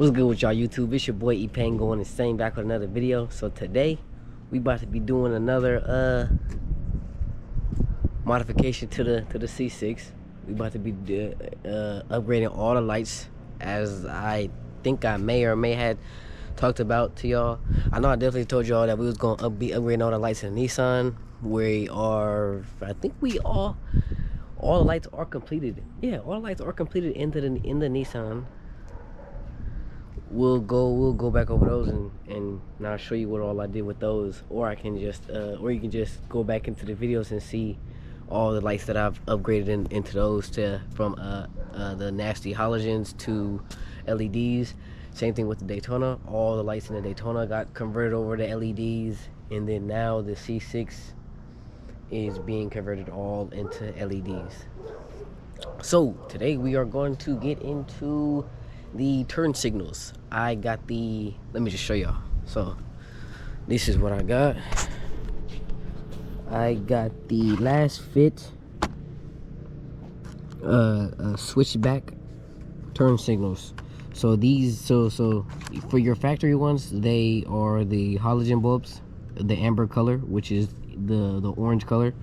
What's good with y'all YouTube? It's your boy E-Pain going insane back with another video. So today we about to be doing another modification to the C6. We about to be upgrading all the lights, as I think I may or may had talked about to y'all. I know I definitely told y'all that we was gonna be upgrading all the lights in the Nissan. I think all the lights are completed. Yeah, all the lights are completed in the Nissan. We'll go back over those and now show you what all I did with those, or I can just or you can just go back into the videos and see all the lights that I've upgraded into those, from the nasty halogens to LEDs. Same thing with the Daytona. All the lights in the Daytona got converted over to LEDs, and then now the C6 is being converted all into LEDs. So today we are going to get into the turn signals. I got let me just show y'all. So this is what I got. I got the last fit switchback turn signals. So these, so for your factory ones, they are the halogen bulbs, the amber color, which is the orange color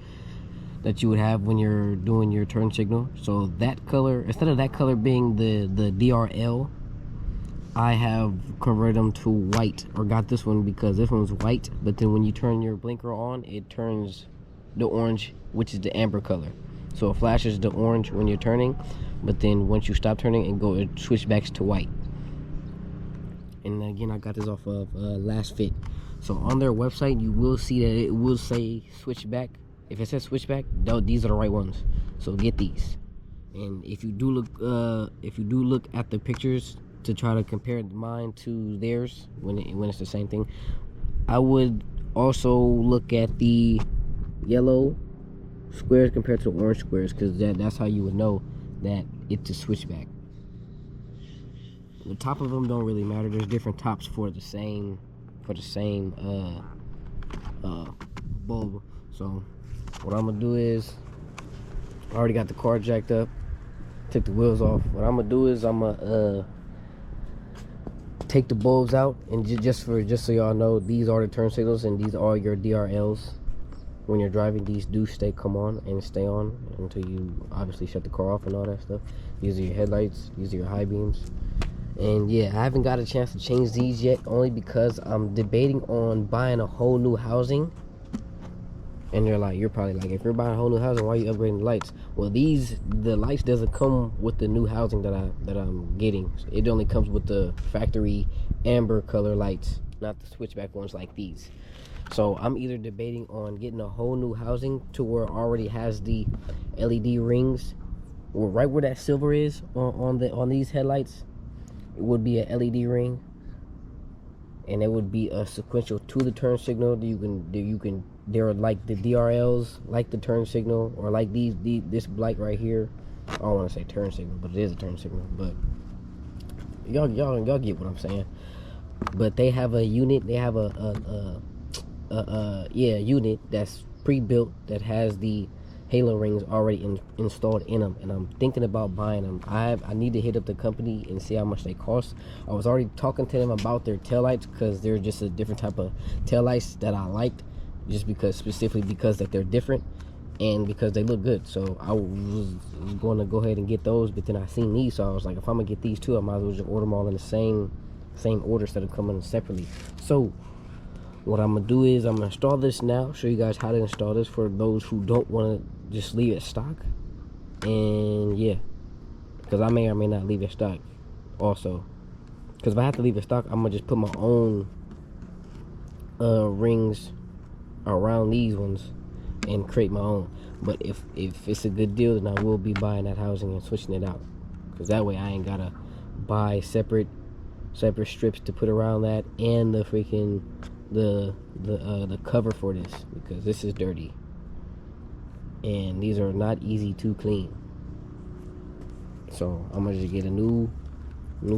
that you would have when you're doing your turn signal. So that color, instead of that color being the DRL, I have converted them to white, or got this one because this one's white, but then when you turn your blinker on, it turns the orange, which is the amber color. So it flashes the orange when you're turning, but then once you stop turning, it switchbacks to white. And again, I got this off of Last Fit. So on their website, you will see that it will say switchback. If it says switchback, these are the right ones. So get these. And if you do look at the pictures to try to compare mine to theirs when it's the same thing, I would also look at the yellow squares compared to the orange squares, because that's how you would know that it's a switchback. The top of them don't really matter. There's different tops for the same bulb. So what I'm gonna do is, I already got the car jacked up, took the wheels off. What I'm gonna do is I'm gonna take the bulbs out, and just so y'all know, these are the turn signals and these are your DRLs. When you're driving, these do come on and stay on until you obviously shut the car off and all that stuff. These are your headlights, these are your high beams. And yeah, I haven't got a chance to change these yet, only because I'm debating on buying a whole new housing. And they're like, you're probably like, if you're buying a whole new housing, why are you upgrading the lights? Well, the lights doesn't come with the new housing that I'm getting. It only comes with the factory amber color lights, not the switchback ones like these. So I'm either debating on getting a whole new housing to where it already has the LED rings, or right where that silver is on these headlights, it would be a LED ring, and it would be a sequential to the turn signal. They're like the DRLs, like the turn signal, or like this light right here. I don't want to say turn signal, but it is a turn signal. But y'all get what I'm saying. But they have a unit. They have a unit that's pre-built that has the halo rings already installed in them, and I'm thinking about buying them. I need to hit up the company and see how much they cost. I was already talking to them about their taillights, because they're just a different type of taillights that I liked, specifically because that they're different and because they look good. So I was going to go ahead and get those, but then I seen these, so I was like, if I'm gonna get these too, I might as well just order them all in the same order instead of coming separately. So what I'm gonna do is I'm gonna install this now, show you guys how to install this for those who don't want to just leave it stock. And yeah, because I may or may not leave it stock also, because if I have to leave it stock, I'm gonna just put my own rings around these ones and create my own. But if it's a good deal, then I will be buying that housing and switching it out, because that way I ain't gotta buy separate strips to put around that, and the freaking the cover for this, because this is dirty and these are not easy to clean. So I'm gonna just get a new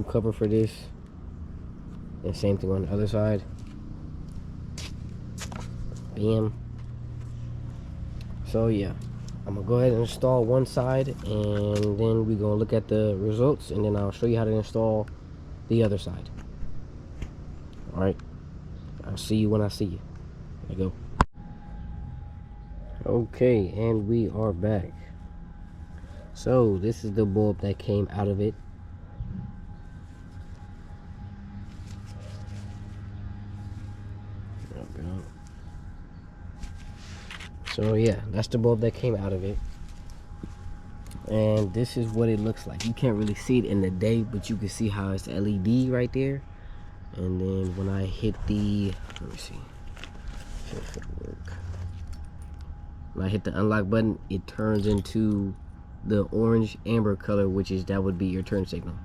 cover for this, and same thing on the other side. Bam. So yeah, I'm gonna go ahead and install one side, and then we're gonna look at the results, and then I'll show you how to install the other side. All right, I'll see you when I see you. There you go. Okay, and we are back. So this is the bulb that came out of it. So yeah, that's the bulb that came out of it. And this is what it looks like. You can't really see it in the day, but you can see how it's LED right there. And then when I hit the, let me see if it work. When I hit the unlock button, it turns into the orange amber color, which is, that would be your turn signal.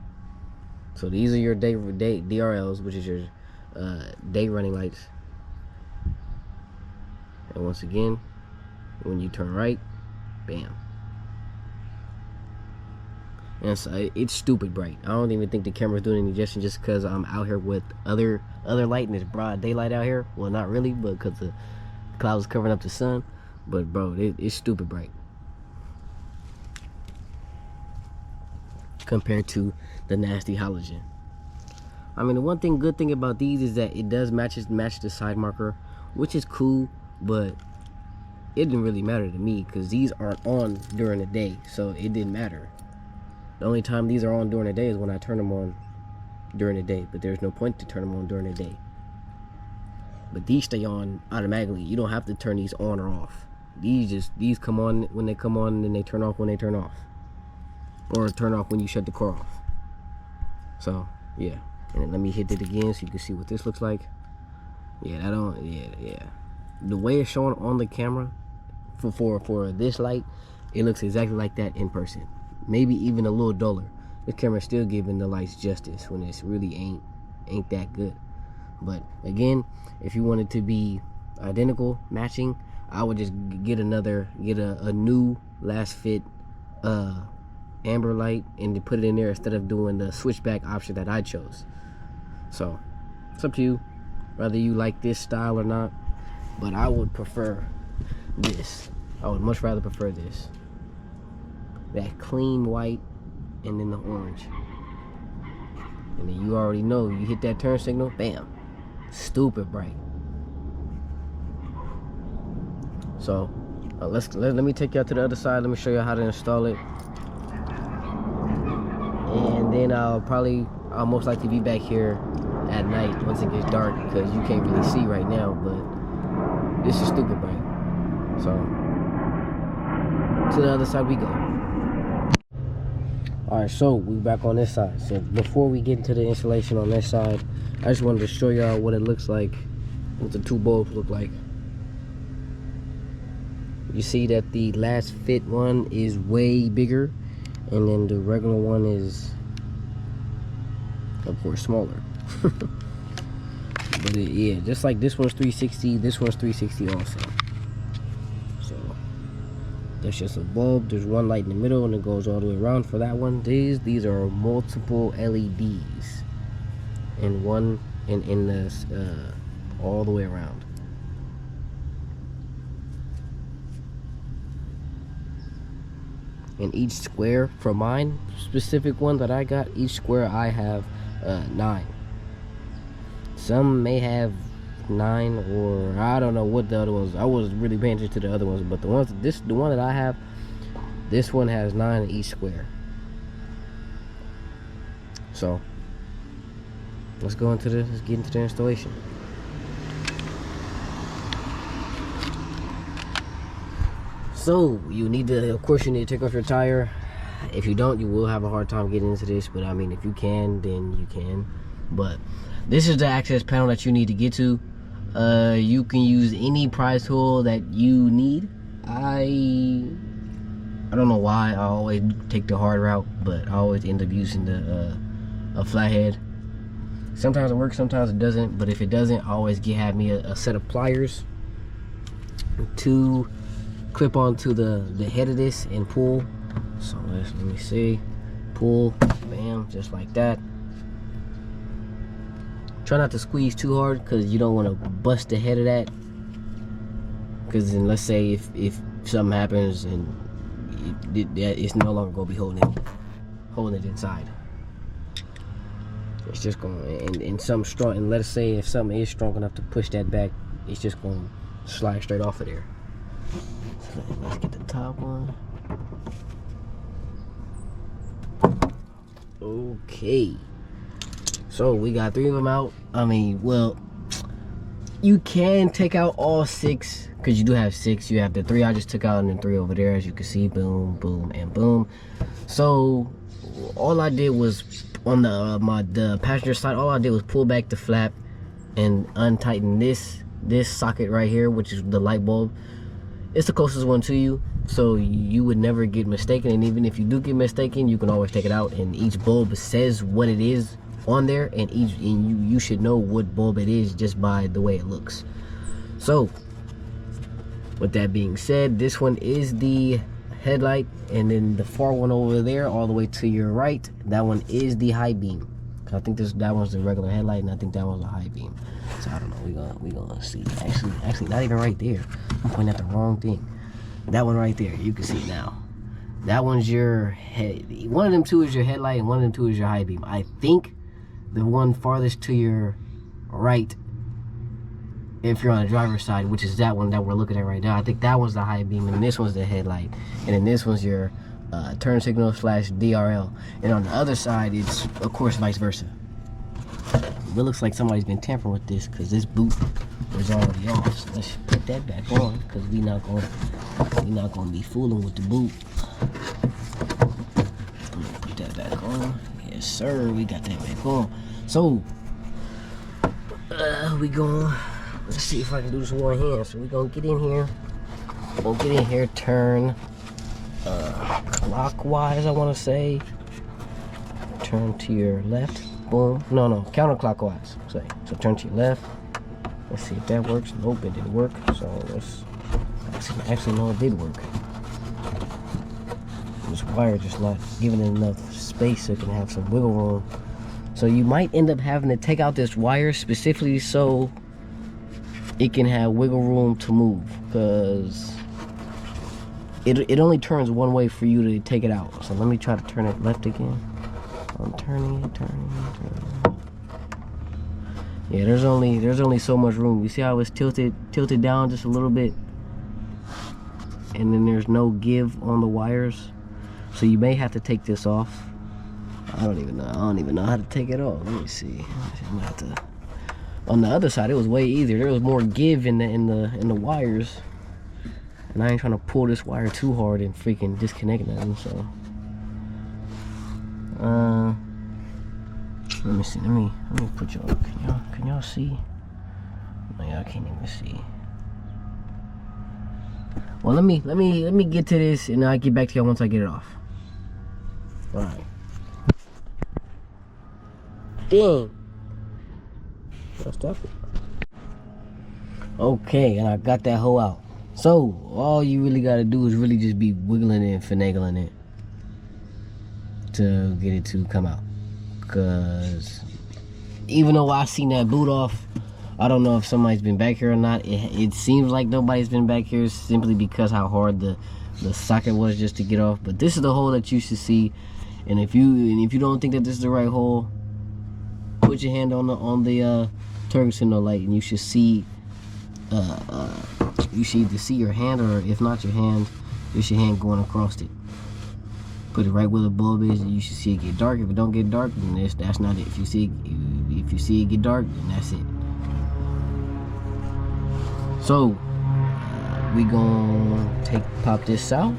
So these are your day DRLs, which is your day running lights. And once again, when you turn right, bam. And so it's stupid bright. I don't even think the camera's doing any justice, just because I'm out here with other light and it's broad daylight out here. Well, not really, but because the clouds covering up the sun. But bro, it's stupid bright compared to the nasty halogen. I mean, the one good thing about these is that it does match the side marker, which is cool, but it didn't really matter to me because these aren't on during the day, so it didn't matter. The only time these are on during the day is when I turn them on during the day, but there's no point to turn them on during the day. But these stay on automatically. You don't have to turn these on or off. These come on when they come on, and then they turn off when they turn off, or turn off when you shut the car off. So yeah, and then let me hit it again so you can see what this looks like. Yeah, that don't. Yeah. The way it's showing on the camera for this light, it looks exactly like that in person. Maybe even a little duller. The camera's still giving the lights justice when it's really ain't that good. But again, if you want it to be identical, matching, I would just get a new last fit amber light and put it in there instead of doing the switchback option that I chose. So it's up to you whether you like this style or not, but I would prefer this. I would much rather prefer this. That clean white and then the orange. And then you already know, you hit that turn signal, bam. Stupid bright. So let me take you out to the other side. Let me show you how to install it. And then I'll most likely be back here at night once it gets dark, because you can't really see right now, but this is stupid bright. So to the other side we go. Alright, so we back on this side. So before we get into the installation on this side, I just wanted to show y'all what it looks like, what the two bulbs look like. You see that the last fit one is way bigger, and then the regular one is, of course, smaller. But yeah, just like this one's 360, this one's 360 also. So there's just a bulb, there's one light in the middle, and it goes all the way around for that one. These are multiple LEDs, and one in this all the way around. And each square, for mine specific one that I got, each square I have 9. Some may have 9, or I don't know what the other ones. I wasn't really paying attention to the other ones, but the one that I have, this one has 9 in each square. So let's get into the installation. So you need to, of course, you need to take off your tire. If you don't, you will have a hard time getting into this, but I mean, if you can, then you can. But this is the access panel that you need to get to. You can use any prise tool that you need. I don't know why I always take the hard route, but I always end up using a flathead. Sometimes it works, sometimes it doesn't, but if it doesn't, I always have me a set of pliers to clip onto the head of this and pull. So let me see, pull, bam, just like that. Try not to squeeze too hard, because you don't want to bust the head of that, because then let's say if something happens and it's no longer going to be holding it inside. it's just going, and something strong, and let's say if something is strong enough to push that back, it's just going to slide straight off of there. So let's get the top one. Okay, so we got 3 of them out. I mean, well, you can take out all 6 because you do have 6. You have the 3 I just took out and then 3 over there, as you can see. Boom, boom, and boom. So all I did was on the passenger side, all I did was pull back the flap and untighten this socket right here, which is the light bulb. It's the closest one to you, so you would never get mistaken. And even if you do get mistaken, you can always take it out, and each bulb says what it is on there, and you should know what bulb it is just by the way it looks. So with that being said, this one is the headlight, and then the far one over there all the way to your right, that one is the high beam. I think that one's the regular headlight, and I think that one's a high beam. So I don't know, we gonna see. Actually not even right there. I'm pointing at the wrong thing. That one right there, you can see it now. That one's your head. One of them 2 is your headlight, and one of them 2 is your high beam. I think the one farthest to your right, if you're on the driver's side, which is that one that we're looking at right now, I think that one's the high beam, and this one's the headlight, and then this one's your turn signal / DRL, and on the other side it's of course vice versa. It looks like somebody's been tampering with this because this boot is already off. So let's put that back on, because we not gonna be fooling with the boot. Put that back on. Yes sir, we got that back on. So we going, let's see if I can do this with one hand. So we gonna get in here, turn clockwise, I want to say. Turn to your left. Boom. No, counterclockwise. So turn to your left. Let's see if that works. Nope, it didn't work. So let's actually no, it did work. This wire just not giving it enough space so it can have some wiggle room. So you might end up having to take out this wire specifically so it can have wiggle room to move, because it only turns one way for you to take it out. So let me try to turn it left again. I'm turning it. Yeah, there's only so much room. You see how it's tilted down just a little bit, and then there's no give on the wires. So you may have to take this off. I don't even know how to take it off. Let me see. I'm gonna have to. On the other side, it was way easier. There was more give in the wires, and I ain't trying to pull this wire too hard and freaking disconnect nothing. So, let me see. Let me put y'all. Can y'all see? No, y'all can't even see. Well, let me get to this, and I'll get back to y'all once I get it off. All right. Dang. Stop it. Okay, and I got that hoe out. So all you really gotta do is really just be wiggling it and finagling it to get it to come out. Cause even though I seen that boot off, I don't know if somebody's been back here or not. It seems like nobody's been back here simply because how hard the socket was just to get off. But this is the hole that you should see. And if you don't think that this is the right hole, put your hand on the turn signal light, and you should see you should either see your hand, or if not your hand, it's your hand going across it. Put it right where the bulb is, and you should see it get dark. If it don't get dark, then that's not it. If you see it get dark, then that's it. So we gonna pop this out.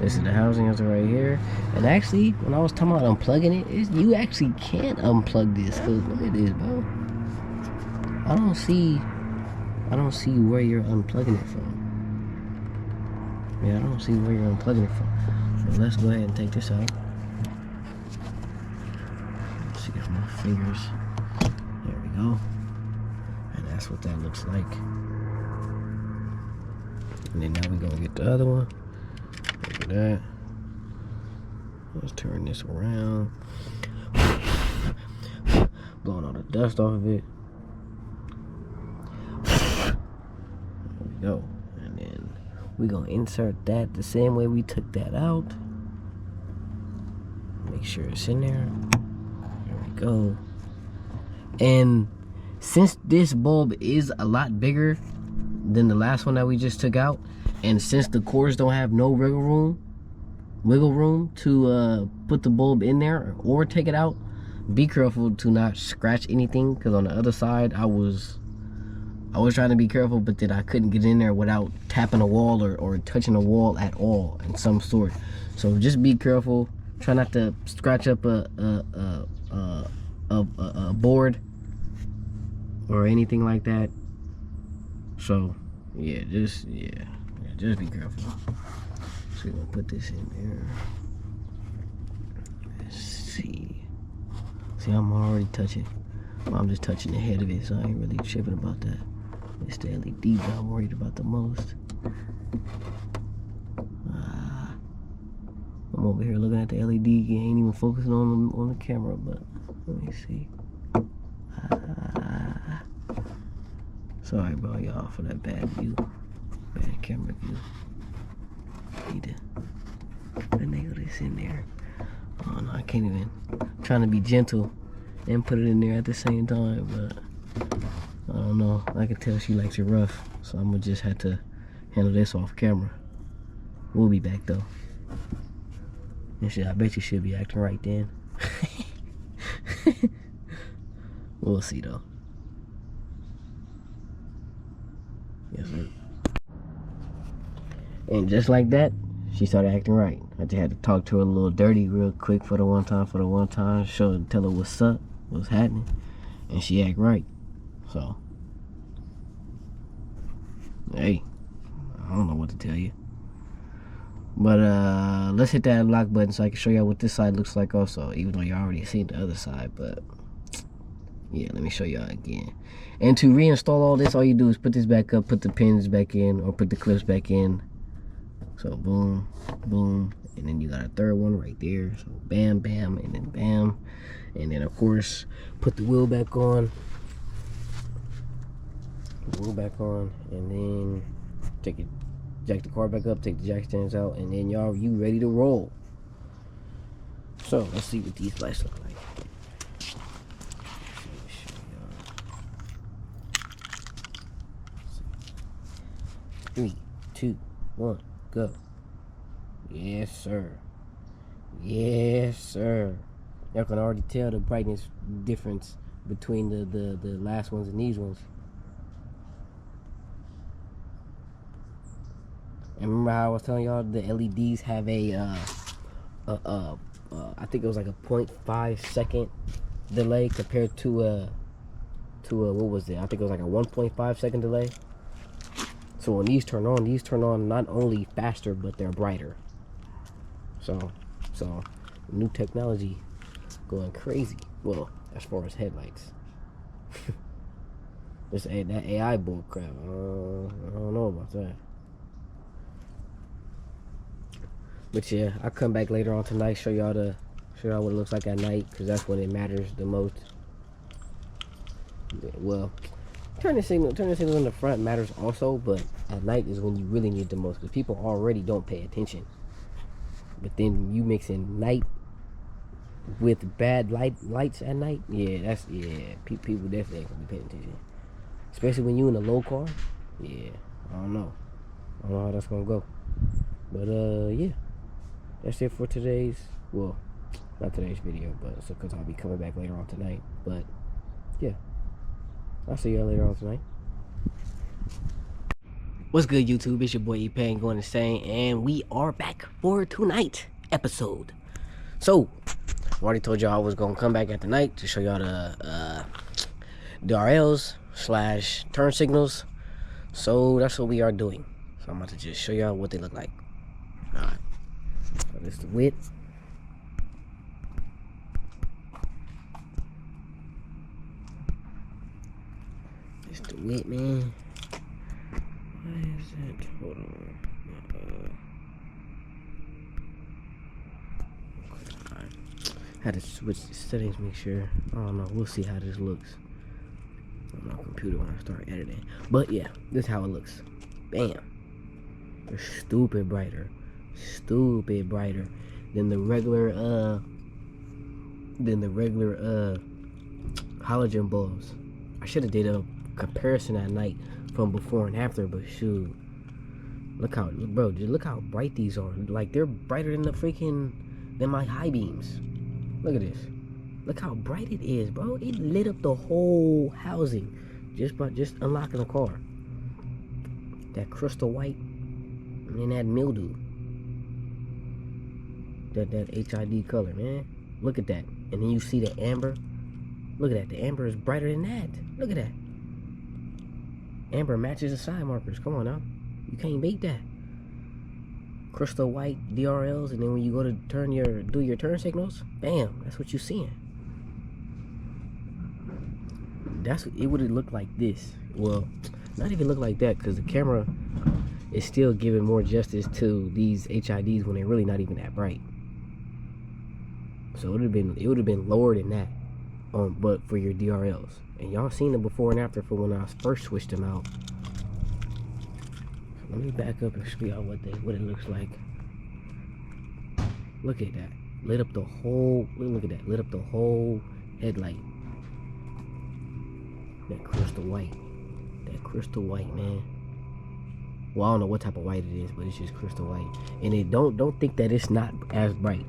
This is the housing is right here. And actually, when I was talking about unplugging it, you actually can't unplug this. Cause look at this, bro. I don't see where you're unplugging it from. Yeah, I don't see where you're unplugging it from. So let's go ahead and take this out. Let's see if my fingers. There we go. And that's what that looks like. And then now we're gonna get the other one. Look at that. Let's turn this around. Blowing all the dust off of it. There we go. And then we're gonna insert that the same way we took that out. Make sure it's in there. There we go. And since this bulb is a lot bigger than the last one that we just took out, and since the cords don't have no wiggle room to put the bulb in there or take it out, be careful to not scratch anything, because on the other side I was trying to be careful, but then I couldn't get in there without tapping a wall or touching a wall at all in some sort. So just be careful. Try not to scratch up a board or anything like that. So yeah, just be careful. So we're gonna put this in there. Let's see. See, I'm already touching. I'm just touching the head of it, so I ain't really tripping about that. It's the LED that I'm worried about the most. I'm over here looking at the LED. It ain't even focusing on the camera, but let me see. Sorry about y'all for that bad camera view. Need to nail this in there. Oh no, I can't even. I'm trying to be gentle and put it in there at the same time, but I don't know. I can tell she likes it rough, so I'm gonna just have to handle this off camera. We'll be back though. And shit, I bet you should be acting right then. We'll see though. Yes, sir. And just like that, she started acting right. I just had to talk to her a little dirty real quick for the one time, tell her what's up, what's happening, and she act right. So, hey, I don't know what to tell you. But let's hit that lock button so I can show y'all what this side looks like also, even though y'all already seen the other side. But yeah, let me show y'all again. And to reinstall all this, all you do is put this back up, put the pins back in, or put the clips back in. So boom, boom, and then you got a third one right there. So bam, bam, and then bam. And then of course, put the wheel back on. And then take it, jack the car back up, take the jack stands out, and then you ready to roll. So let's see what these lights look like. 3, 2, 1, go. Yes, sir. Yes, sir. Y'all can already tell the brightness difference between the last ones and these ones. And remember how I was telling y'all the LEDs have I think it was like a 0.5 second delay compared to what was it? I think it was like a 1.5 second delay. So when these turn on not only faster, but they're brighter. So new technology going crazy. Well, as far as headlights. That AI bull crap. I don't know about that. But yeah, I'll come back later on tonight, show y'all what it looks like at night, because that's when it matters the most. Well, turning signals in the front matters also, but at night is when you really need the most, because people already don't pay attention. But then you mix in night with bad lights at night, people definitely ain't gonna be paying attention. Especially when you in a low car. Yeah, I don't know how that's gonna go. But yeah, that's it for today's, well, not today's video, but it's because I'll be coming back later on tonight. But yeah, I'll see y'all later on tonight. What's good, YouTube? It's your boy E-Pain going insane, and we are back for tonight's episode. So I already told y'all I was gonna come back at the night to show y'all the drls / turn signals. So that's what we are doing. So I'm about to just show y'all what they look like. Alright, so this is the width. This is the width, man. Why is that? Hold on. Had to switch the settings, make sure. I don't know. We'll see how this looks on my computer when I start editing. But yeah, this is how it looks. Bam. They're stupid brighter than the regular halogen bulbs. I should have did a comparison at night from before and after, but shoot, look how, bro, just look how bright these are. Like, they're brighter than than my high beams. Look at this. Look how bright it is, bro. It lit up the whole housing just by unlocking the car. That crystal white and then that mildew. That HID color, man. Look at that. And then you see the amber. Look at that. The amber is brighter than that. Look at that. Amber matches the side markers. Come on now. You can't beat that. Crystal white DRLs, and then when you go to do your turn signals, bam, that's what you're seeing. It would have looked like this. Well, not even look like that, because the camera is still giving more justice to these HIDs when they're really not even that bright. So it would have been lower than that, but for your DRLs. And y'all seen the before and after for when I first switched them out. Let me back up and show y'all what it looks like. Look at that. Lit up the whole, look at that. Lit up the whole headlight. That crystal white. That crystal white, man. Well, I don't know what type of white it is, but it's just crystal white. And it don't think that it's not as bright.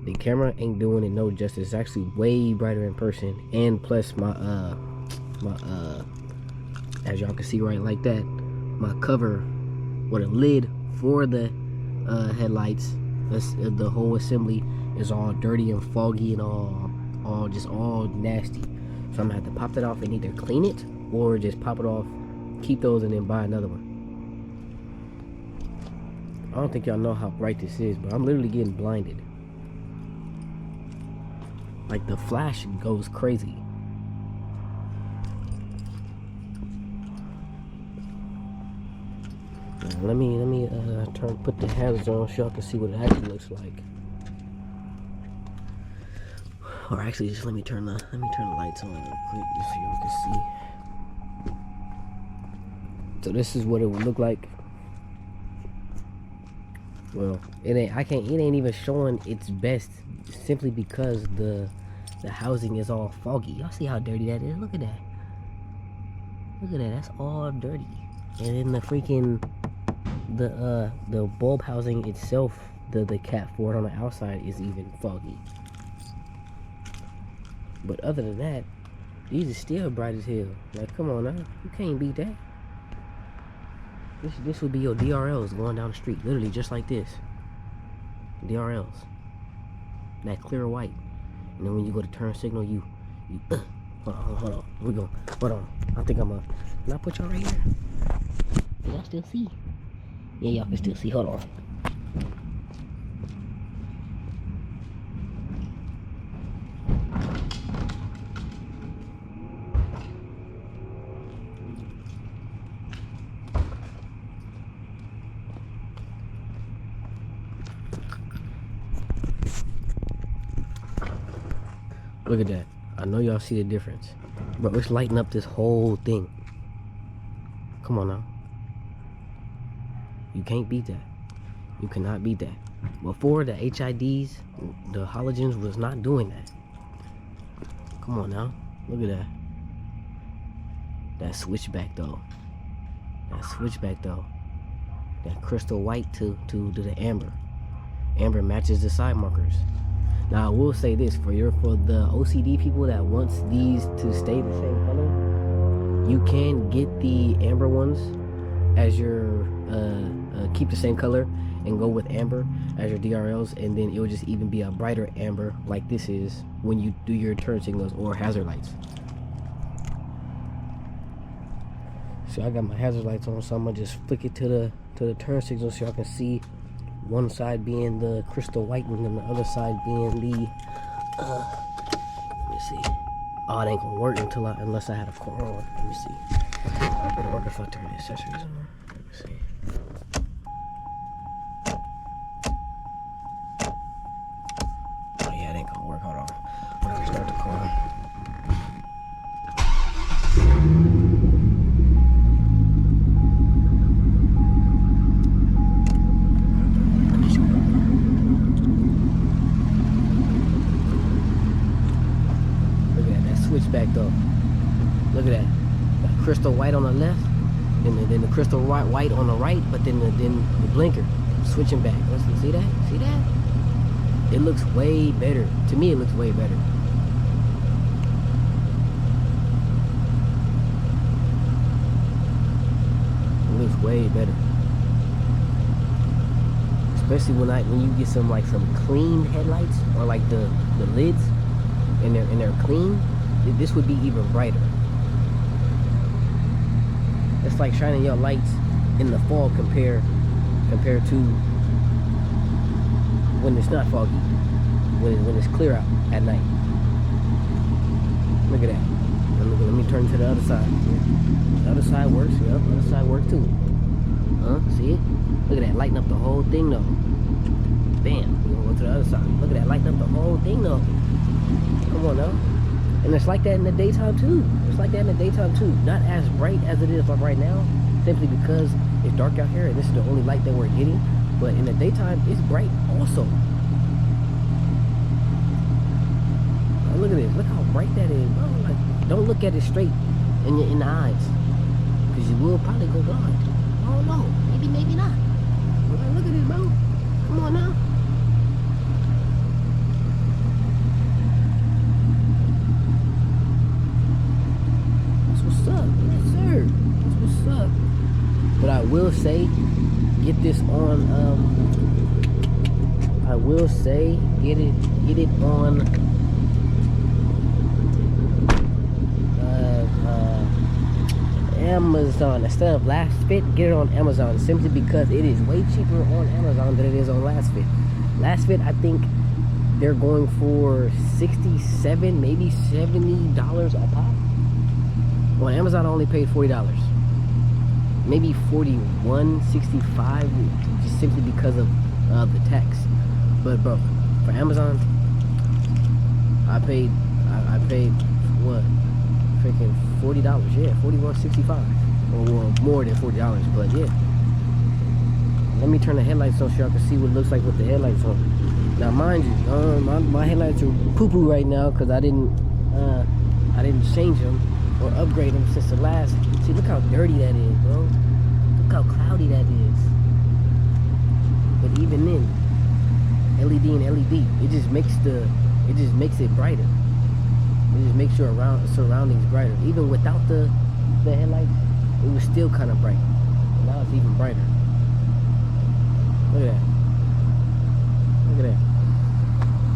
The camera ain't doing it no justice. It's actually way brighter in person. And plus my as y'all can see right like that, my cover with a lid for the headlights, the whole assembly is all dirty and foggy and all nasty. So I'm gonna have to pop that off and either clean it or just pop it off, keep those, and then buy another one. I don't think y'all know how bright this is, but I'm literally getting blinded. Like, the flash goes crazy. Let me put the hazards on so y'all can see what it actually looks like. Or actually, just let me turn the lights on real quick just so y'all can see. So this is what it would look like. Well, it ain't even showing its best simply because the housing is all foggy. Y'all see how dirty that is? Look at that. Look at that. That's all dirty. And then the freaking the bulb housing itself, the cat for it on the outside is even foggy. But other than that, these are still bright as hell. Like, come on now, you can't beat that. This would be your DRLs going down the street, literally just like this. DRLs, that clear white. And then when you go to turn signal, you hold on, we go. Hold on, I think can I put y'all right here? Can y'all still see? Yeah, y'all can still see. Hold on. Look at that. I know y'all see the difference. Bro, it's lighting up this whole thing. Come on now. You can't beat that. You cannot beat that. Before, the HIDs, the halogens was not doing that. Come on now. Look at that. That switchback though. That switchback though. That crystal white to the amber. Amber matches the side markers. Now I will say this, for the OCD people that wants these to stay the same color, you can get the amber ones as your keep the same color and go with amber as your DRLs, and then it will just even be a brighter amber like this is when you do your turn signals or hazard lights. So I got my hazard lights on, so I'm gonna just flick it to the turn signals so y'all can see one side being the crystal white and then the other side being the let me see. Oh, it ain't gonna work unless I had a car on. Let me see. It'll work if I turn the accessories on. Let me see. Oh yeah, it ain't gonna work. Hold on. I'm gonna start the car. switchback though. Look at that. Got crystal white on the left, then the crystal white on the right, but then the blinker switching back. Listen, see that? See that? It looks way better. To me, it looks way better. It looks way better. Especially when you get some clean headlights, or like the lids and they're clean, this would be even brighter. It's like shining your lights in the fall compared to when it's not foggy, when it's clear out at night. Look at that. Let me turn to the other side. The other side works. Yep, the other side works too. See it? Look at that, lighting up the whole thing though. Bam. We're gonna go to the other side. Look at that, lighting up the whole thing though. Come on now. And it's like that in the daytime too. It's like that in the daytime too. Not as bright as it is like right now, simply because it's dark out here and this is the only light that we're getting. But in the daytime, it's bright also. Oh, look at this. Look how bright that is, bro. Like, don't look at it straight in the eyes, because you will probably go blind. I don't know. Maybe not. Look at this, bro. Come on now. That's what's up. Yes, sir. That's what's up. But I will say, get this on. I will say, get it on. Amazon instead of Last Fit. Get it on Amazon, simply because it is way cheaper on Amazon than it is on Last Fit. Last Fit, I think they're going for $67, maybe $70 a pop. On Amazon, I only paid $40, maybe $41.65, just simply because of the tax. But bro, for Amazon, I paid what? Freaking $40, yeah, $41.65, or more than $40, but yeah. Let me turn the headlights on so y'all can see what it looks like with the headlights on. Now, mind you, my headlights are poo-poo right now because I didn't change them or upgrade them since the last. See, look how dirty that is, bro. Look how cloudy that is. But even then, LED and LED, it just makes it brighter. It just makes your surroundings brighter. Even without the headlights, it was still kind of bright. And now it's even brighter. Look at that. Look at that.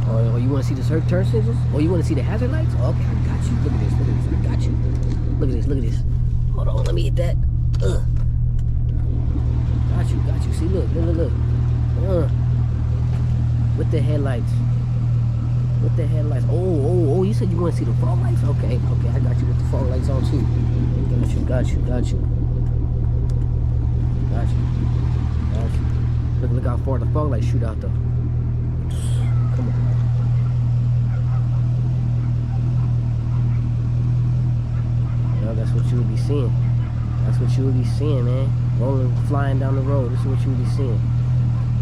Oh, you want to see the turn signals? Oh, you want to see the hazard lights? Oh, okay, I got you. Look at this. Look at this. I got you. Look at this. Look at this. Hold on. Let me hit that. Got you. Got you. See, look. With the headlights. With the headlights. Oh, you said you want to see the fog lights? Okay, I got you with the fog lights on too. Got you. Look how far the fog lights shoot out though. Come on. You know, that's what you would be seeing. That's what you would be seeing, man. Rolling, flying down the road. This is what you would be seeing.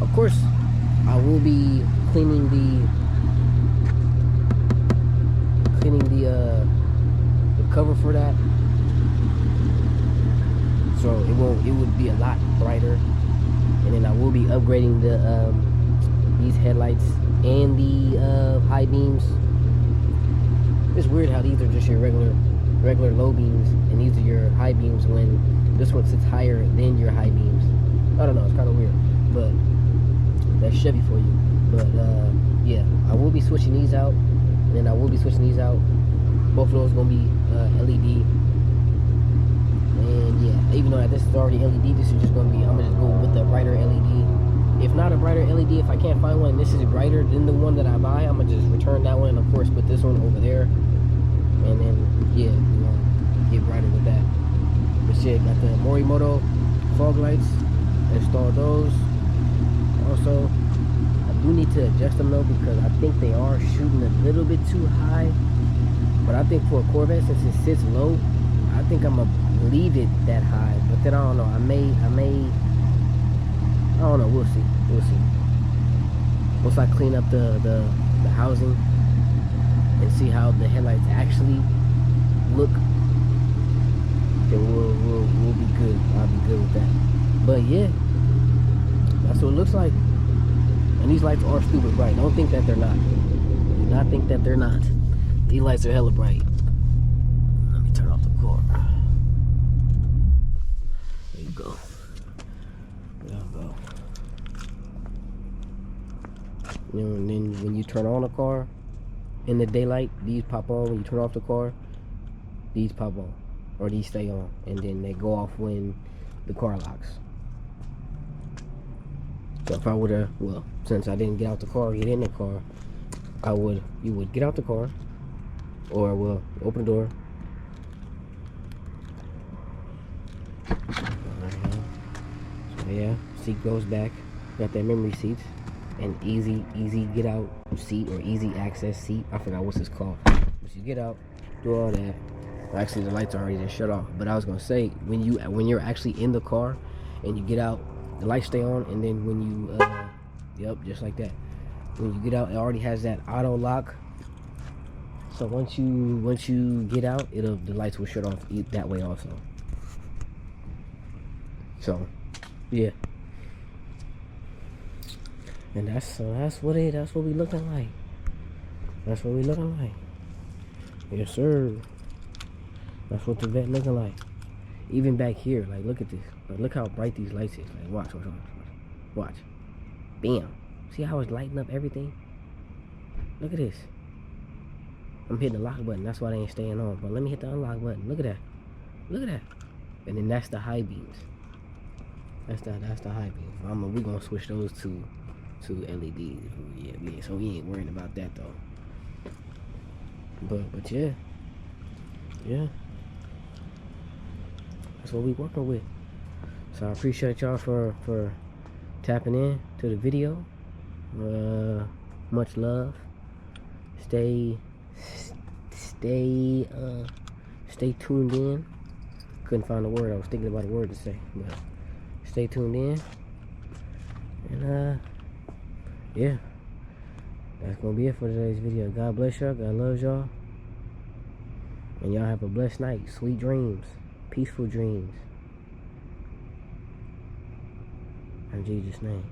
Of course, I will be cleaning the cover for that, so it would be a lot brighter. And then I will be upgrading these headlights and the high beams. It's weird how these are just your regular low beams and these are your high beams when this one sits higher than your high beams. I don't know, it's kind of weird, but that's Chevy for you. But yeah, I will be switching these out, and then I will be switching these out. Both of those are gonna be LED. And yeah, even though this is already LED, this is just gonna be, I'm gonna just go with the brighter LED. If not a brighter LED, if I can't find one and this is brighter than the one that I buy, I'm gonna just return that one and of course put this one over there. And then yeah, we're gonna get brighter with that. But shit, got the Morimoto fog lights, install those. Also, I do need to adjust them though, because I think they are shooting a little bit too high. But I think for a Corvette, since it sits low, I think I'm gonna leave it that high. But then I don't know, I don't know, we'll see. Once I clean up the housing and see how the headlights actually lights are stupid bright. Don't think that they're not. Do not think that they're not. These lights are hella bright. Let me turn off the car. There you go. There you go. You know, and then when you turn on a car in the daylight, these pop on. When you turn off the car, these pop on, or these stay on, and then they go off when the car locks. So if I would have, well, since I didn't get out the car, get in the car, you would get out the car, or well, open the door. So yeah, seat goes back. Got that memory seats. An easy get out seat, or easy access seat. I forgot what's this called. But you get out, do all that. Actually, the lights are already just shut off. But I was gonna say, when you're actually in the car and you get out, the lights stay on, and then when you yep, just like that. When you get out, it already has that auto lock. So once you get out, the lights will shut off that way also. So yeah. And that's what we looking like. That's what we looking like. Yes, sir. That's what the Vette looking like. Even back here, like, look at this. Like, look how bright these lights is. Like, watch. Bam. See how it's lighting up everything? Look at this. I'm hitting the lock button. That's why they ain't staying on. But let me hit the unlock button. Look at that. Look at that. And then that's the high beams. That's the high beams. We gonna switch those to LEDs. Yeah. So we ain't worrying about that though. But yeah. That's what we working with. So I appreciate y'all for tapping in to the video. Much love. Stay tuned in. Couldn't find a word. I was thinking about a word to say, but stay tuned in. And yeah, that's gonna be it for today's video. God bless y'all. God loves y'all. And y'all have a blessed night. Sweet dreams. Peaceful dreams. In Jesus' name.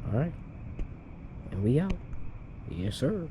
Alright. And we out. Yes, sir.